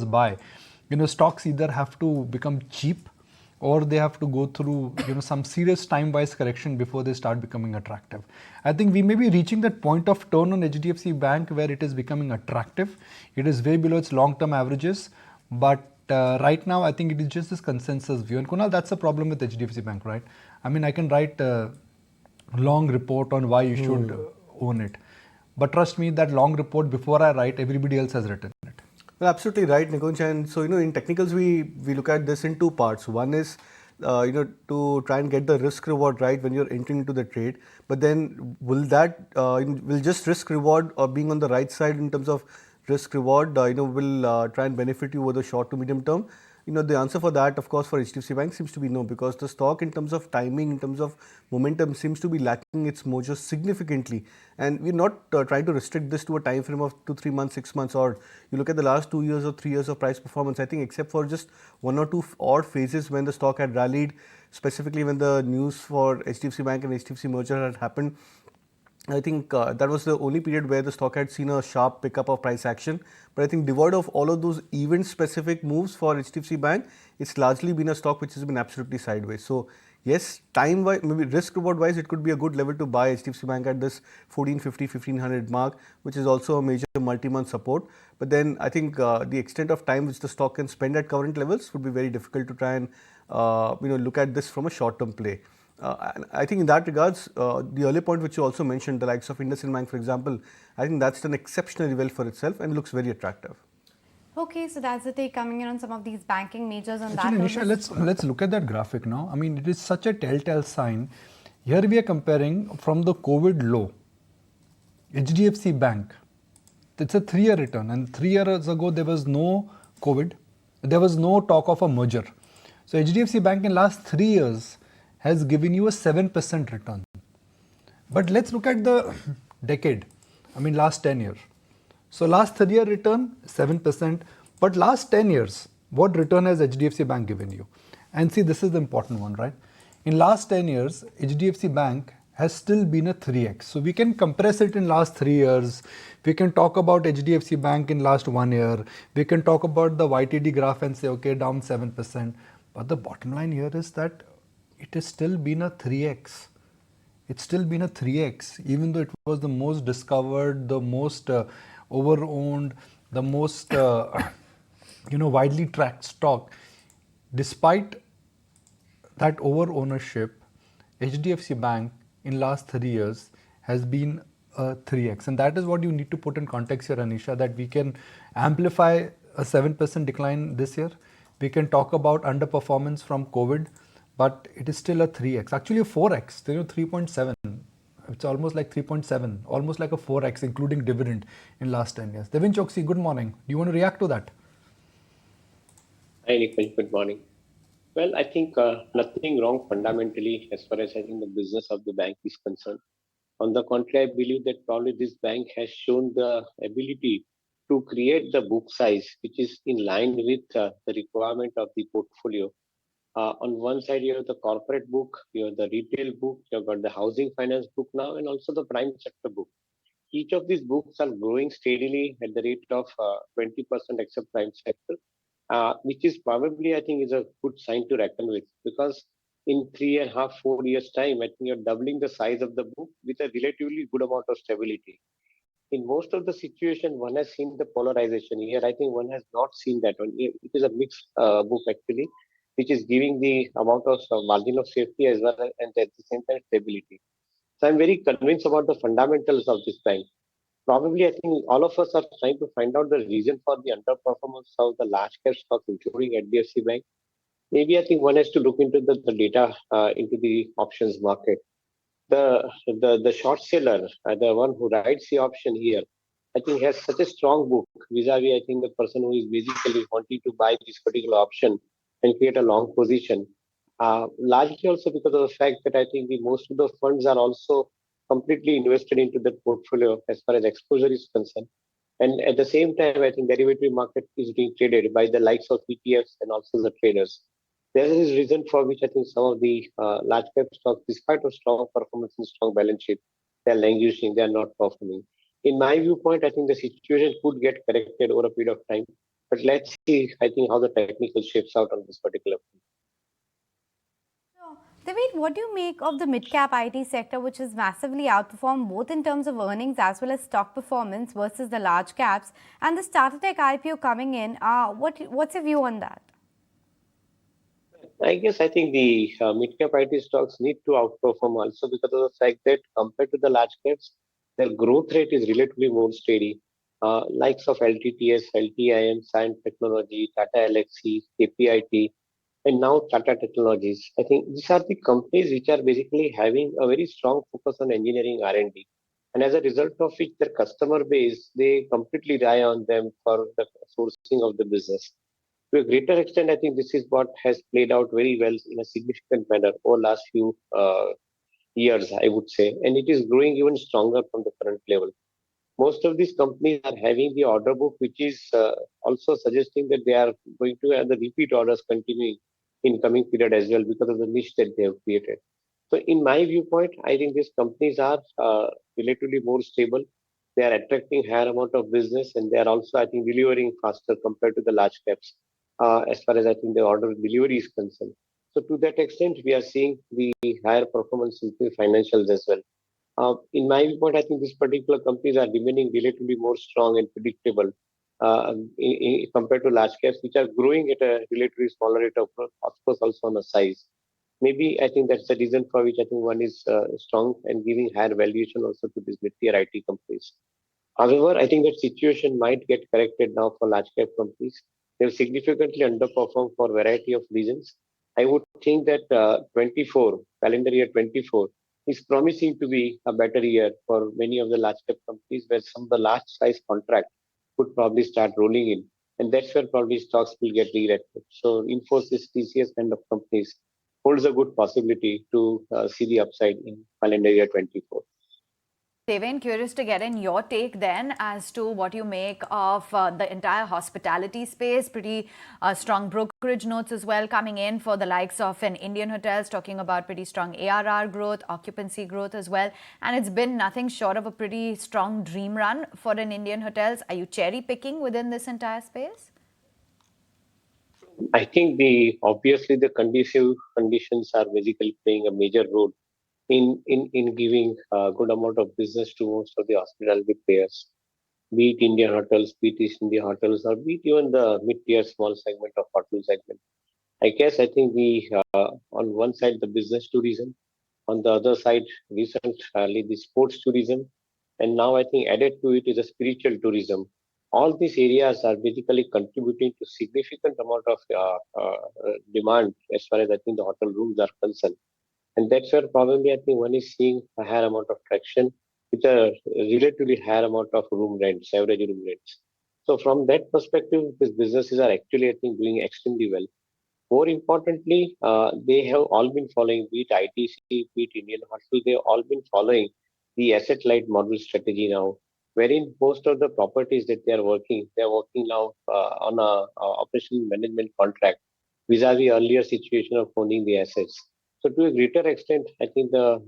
buy, stocks either have to become cheap or they have to go through some serious time-wise correction before they start becoming attractive. I think we may be reaching that point of turn on HDFC Bank where it is becoming attractive. It is way below its long-term averages, but right now I think it is just this consensus view. And Kunal, that's the problem with HDFC Bank, right? I mean, I can write a long report on why you should own it, but trust me, that long report, before I write, everybody else has written it. Well, absolutely right, Nikunj. And so, in technicals, we look at this in two parts. One is, to try and get the risk reward right when you're entering into the trade. But then will just risk reward or being on the right side in terms of risk reward, will try and benefit you over the short to medium term? The answer for that, of course, for HDFC Bank seems to be no, because the stock in terms of timing, in terms of momentum, seems to be lacking its mojo significantly. And we're not trying to restrict this to a time frame of 2-3 months, 6 months, or you look at the last 2 years or 3 years of price performance. I think except for just 1 or 2 odd phases when the stock had rallied, specifically when the news for HDFC Bank and HDFC merger had happened, I think that was the only period where the stock had seen a sharp pickup of price action. But I think devoid of all of those event-specific moves for HDFC Bank, it's largely been a stock which has been absolutely sideways. So yes, time-wise, maybe risk-reward-wise, it could be a good level to buy HDFC Bank at this 1450, 1500 mark, which is also a major multi-month support. But then I think the extent of time which the stock can spend at current levels would be very difficult to try and look at this from a short-term play. I think in that regards, the earlier point which you also mentioned, the likes of IndusInd Bank, for example, I think that's done exceptionally well for itself and looks very attractive. Okay, so that's the take coming in on some of these banking majors on Actually, that. Nisha, let's look at that graphic now. I mean, it is such a telltale sign. Here we are comparing from the COVID low, HDFC Bank. It's a 3-year return, and 3 years ago there was no COVID, there was no talk of a merger. So HDFC Bank in last 3 years has given you a 7% return. But let's look at the decade. I mean, last 10 years. So last 3-year return, 7%. But last 10 years, what return has HDFC Bank given you? And see, this is the important one, right? In last 10 years, HDFC Bank has still been a 3x. So we can compress it in last 3 years. We can talk about HDFC Bank in last 1 year. We can talk about the YTD graph and say, okay, down 7%. But the bottom line here is that it has still been a 3x. It's still been a 3x, even though it was the most discovered, the most over-owned, the most widely tracked stock. Despite that over-ownership, HDFC Bank in last 3 years has been a 3x. And that is what you need to put in context here, Anisha, that we can amplify a 7% decline this year. We can talk about underperformance from COVID, but it is still a 3x, actually a 4x, 3.7. It's almost like 3.7, almost like a 4x, including dividend in last 10 years. Deven Choksey, good morning. Do you want to react to that? Hi, Nikunj, good morning. Well, I think nothing wrong fundamentally as far as I think the business of the bank is concerned. On the contrary, I believe that probably this bank has shown the ability to create the book size, which is in line with the requirement of the portfolio. On one side, you have the corporate book, you have the retail book, you've got the housing finance book now, and also the prime sector book. Each of these books are growing steadily at the rate of 20% except prime sector, which is probably, I think, is a good sign to reckon with, because in 3.5, 4 years time, I think you're doubling the size of the book with a relatively good amount of stability. In most of the situation, one has seen the polarization. Here, I think one has not seen that one. It is a mixed book actually, which is giving the amount of margin of safety as well as and at the same time stability. So I'm very convinced about the fundamentals of this bank. Probably, I think all of us are trying to find out the reason for the underperformance of the large cap stocks, including HDFC Bank. Maybe I think one has to look into the data into the options market. The short seller, the one who writes the option here, I think has such a strong book vis-a-vis, I think, the person who is basically wanting to buy this particular option and create a long position. Largely also because of the fact that I think the most of the funds are also completely invested into the portfolio as far as exposure is concerned. And at the same time, I think derivative market is being traded by the likes of ETFs and also the traders. There is reason for which I think some of the large cap stocks, despite of strong performance and strong balance sheet, they are languishing, they are not performing. In my viewpoint, I think the situation could get corrected over a period of time. But let's see, I think, how the technical shapes out on this particular. So, Deven, what do you make of the mid-cap IT sector, which has massively outperformed both in terms of earnings as well as stock performance versus the large caps, and the Starter Tech IPO coming in? What's your view on that? I guess I think the mid-cap IT stocks need to outperform also because of the fact that compared to the large caps, their growth rate is relatively more steady. Likes of LTTS, LTIM, Science Technology, Tata Elxsi, KPIT, and now Tata Technologies. I think these are the companies which are basically having a very strong focus on engineering R&D. And as a result of which their customer base, they completely rely on them for the sourcing of the business. To a greater extent, I think this is what has played out very well in a significant manner over last few years, I would say, and it is growing even stronger from the current level. Most of these companies are having the order book, which is also suggesting that they are going to have the repeat orders continuing in coming period as well because of the niche that they have created. So, in my viewpoint, I think these companies are relatively more stable. They are attracting higher amount of business, and they are also, I think, delivering faster compared to the large caps, as far as I think the order delivery is concerned. So, to that extent, we are seeing the higher performance in the financials as well. In my viewpoint, I think these particular companies are remaining relatively more strong and predictable compared to large caps, which are growing at a relatively smaller rate of course, also on a size. Maybe I think that's the reason for which I think one is strong and giving higher valuation also to these mid-tier IT companies. However, I think that situation might get corrected now for large cap companies. They've significantly underperformed for a variety of reasons. I would think that 24, calendar year 24, is promising to be a better year for many of the large cap companies where some of the large size contract could probably start rolling in. And that's where probably stocks will get re-rated. So Infosys, TCS kind of companies holds a good possibility to see the upside in calendar year 24. Deven, curious to get in your take then as to what you make of the entire hospitality space. Pretty strong brokerage notes as well coming in for the likes of an Indian Hotels, talking about pretty strong ARR growth, occupancy growth as well. And it's been nothing short of a pretty strong dream run for an Indian Hotels. Are you cherry picking within this entire space? I think the obviously the conducive conditions are basically playing a major role in giving a good amount of business to most of the hospitality players, be it Indian hotels, be it East India hotels, or be it even the mid-tier small segment of hotel segment. I guess I think the on one side the business tourism, on the other side recently the sports tourism, and now I think added to it is a spiritual tourism. All these areas are basically contributing to significant amount of demand as far as I think the hotel rooms are concerned. And that's where probably I think one is seeing a higher amount of traction with a relatively higher amount of room rents, average room rents. So from that perspective, these businesses are actually I think doing extremely well. More importantly, they have all been following, be it ITC, be it Indian Hospital, they have all been following the asset light model strategy now, wherein most of the properties that they are working now on a operational management contract vis-a-vis earlier situation of owning the assets. So to a greater extent, I think the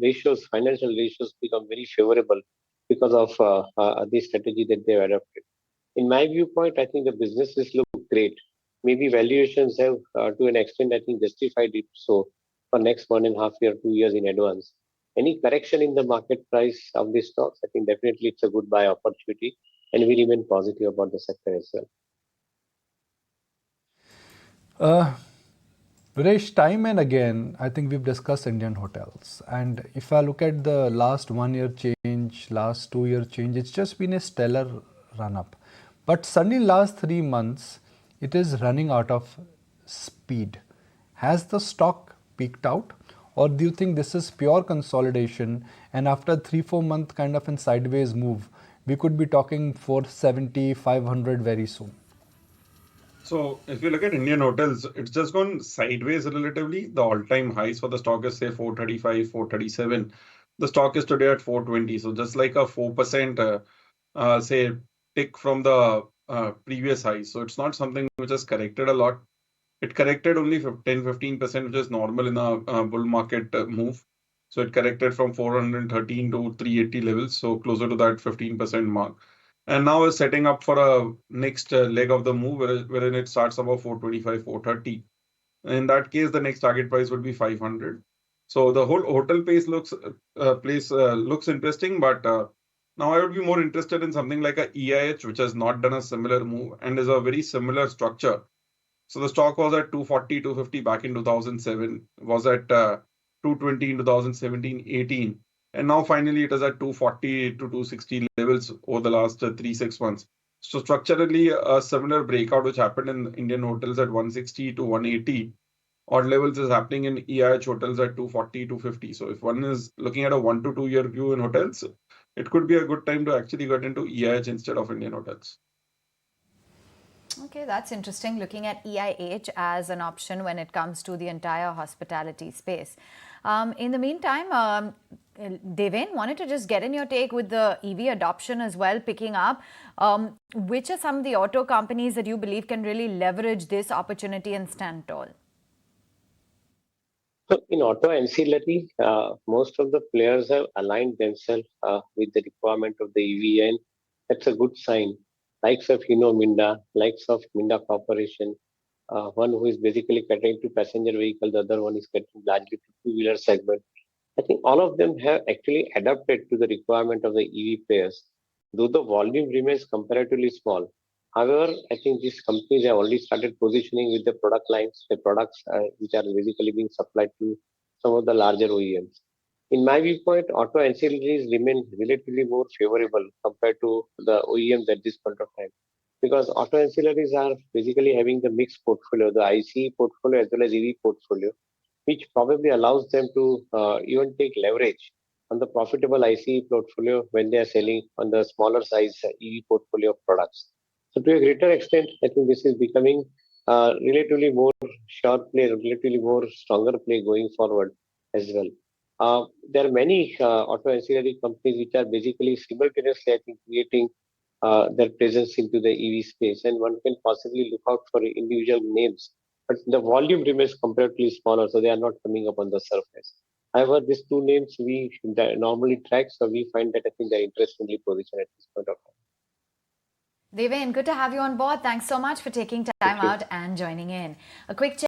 ratios, financial ratios become very favorable because of the strategy that they have adopted. In my viewpoint, I think the businesses look great. Maybe valuations have, to an extent, I think, justified it so for next 1.5 year, 2 years in advance. Any correction in the market price of these stocks, I think definitely it's a good buy opportunity, and we remain positive about the sector as well. Viresh, time and again, I think we've discussed Indian hotels. And if I look at the last 1 year change, last 2 year change, it's just been a stellar run up. But suddenly, last 3 months, it is running out of speed. Has the stock peaked out? Or do you think this is pure consolidation? And after 3-4 month kind of a sideways move, we could be talking 470, 500 very soon. So if you look at Indian hotels, it's just gone sideways relatively. The all-time highs for the stock is say 435, 437. The stock is today at 420. So just like a 4% say tick from the previous highs. So it's not something which has corrected a lot. It corrected only 10-15%, which is normal in a bull market move. So it corrected from 413 to 380 levels, so closer to that 15% mark. and now is setting up for a next leg of the move wherein it starts above 425, 430. In that case, the next target price would be 500. So the whole hotel place looks interesting, but now I would be more interested in something like a EIH, which has not done a similar move and is a very similar structure. So the stock was at 240, 250 back in 2007, was at 220 in 2017, 18. And now finally it is at 240 to 260 levels over the last 3-6 months. So structurally, a similar breakout which happened in Indian hotels at 160 to 180 odd levels is happening in EIH hotels at 240, 250. So if one is looking at a 1 to 2 year view in hotels, it could be a good time to actually get into EIH instead of Indian hotels. Okay, that's interesting, looking at EIH as an option when it comes to the entire hospitality space. In the meantime, Deven, wanted to just get in your take with the EV adoption as well picking up. Which are some of the auto companies that you believe can really leverage this opportunity and stand tall? So in auto ancillary, most of the players have aligned themselves with the requirement of the EV, and that's a good sign. Likes of Minda, likes of Minda Corporation, one who is basically catering to passenger vehicle, the other one is catering largely to two-wheeler segment. I think all of them have actually adapted to the requirement of the EV players, though the volume remains comparatively small. However, I think these companies have already started positioning with the product lines, the products which are basically being supplied to some of the larger OEMs. In my viewpoint, auto ancillaries remain relatively more favorable compared to the OEMs at this point of time, because auto ancillaries are basically having the mixed portfolio, the ICE portfolio as well as EV portfolio, which probably allows them to even take leverage on the profitable ICE portfolio when they are selling on the smaller size EV portfolio of products. So to a greater extent, I think this is becoming relatively more sure play, relatively more stronger play going forward as well. There are many auto ancillary companies which are basically simultaneously, I think, creating their presence into the EV space, and one can possibly look out for individual names, but the volume remains comparatively smaller, so they are not coming up on the surface. However, these two names we normally track, so we find that I think they're interestingly positioned at this point of time. Deven, good to have you on board. Thanks so much for taking time Thank you. out and joining in. A quick check.